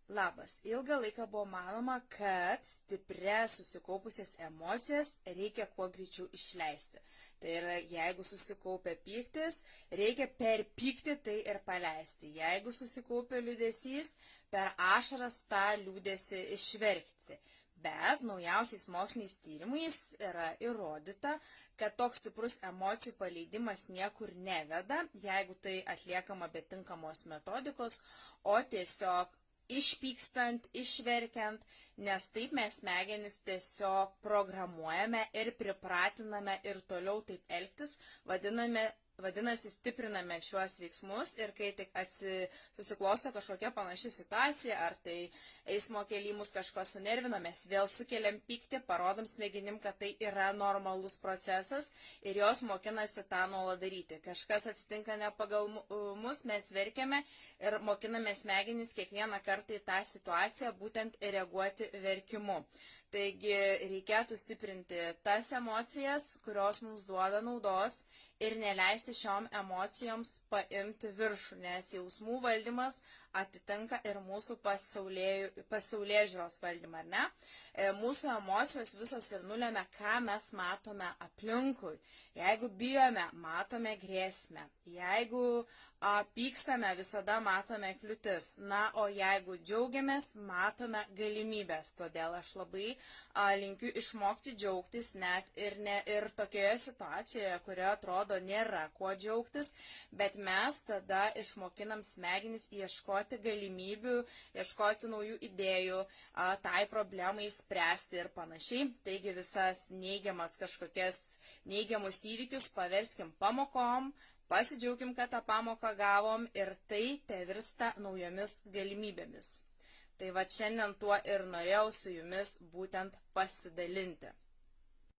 Labas. Ilgą laiką buvo manoma, kad stiprias susikaupusias emocijas reikia kuo greičiau išleisti. Tai yra, jeigu susikaupia pyktis, reikia per pyktį tai ir paleisti. Jeigu susikaupia liūdesys, per ašaras tą liūdesį išverkti. Bet naujausiais moksliniais tyrimais yra įrodyta, kad toks stiprus emocijų paleidimas niekur neveda, jeigu tai atliekama be tinkamos metodikos, o tiesiog išpykstant, išverkiant, nes taip mes smegenis tiesiog programuojame ir pripratiname ir toliau taip elgtis, vadinasi, stipriname šiuos veiksmus ir kai tik susiklosto kažkokia panaši situacija, ar tai eismo kely mus kažko sunervina, mes vėl sukeliam pyktį, parodom smegenim, kad tai yra normalus procesas ir jos mokinasi tą nuolat daryti. Kažkas atsitinka ne pagal mus, mes verkiame ir mokiname smegenis kiekvieną kartą į tą situaciją būtent reaguoti verkimu. Taigi reikėtų stiprinti tas emocijas, kurios mums duoda naudos ir neleisti šiom emocijoms paimti viršų, nes jausmų valdymas atitinka ir mūsų pasaulėžiūros valdymą, ar ne? Mūsų emocijos visos ir nulėmė, ką mes matome aplinkui. Jeigu bijome, matome grėsmę. Jeigu pykstame, visada matome kliūtis. Na, o jeigu džiaugiamės, matome galimybės. Todėl aš labai linkiu išmokti džiaugtis net ir tokioje situacijoje, kurioje atrodo nėra kuo džiaugtis, bet mes tada išmokinam smegenis ieškoti galimybių, ieškoti naujų idėjų, tai problemai spręsti ir panašiai. Taigi visas neigiamus įvykius paverskim pamokom, pasidžiaugim, kad tą pamoką gavom ir tai tevirsta naujomis galimybėmis. Tai va šiandien tuo ir norėjau su jumis būtent pasidalinti.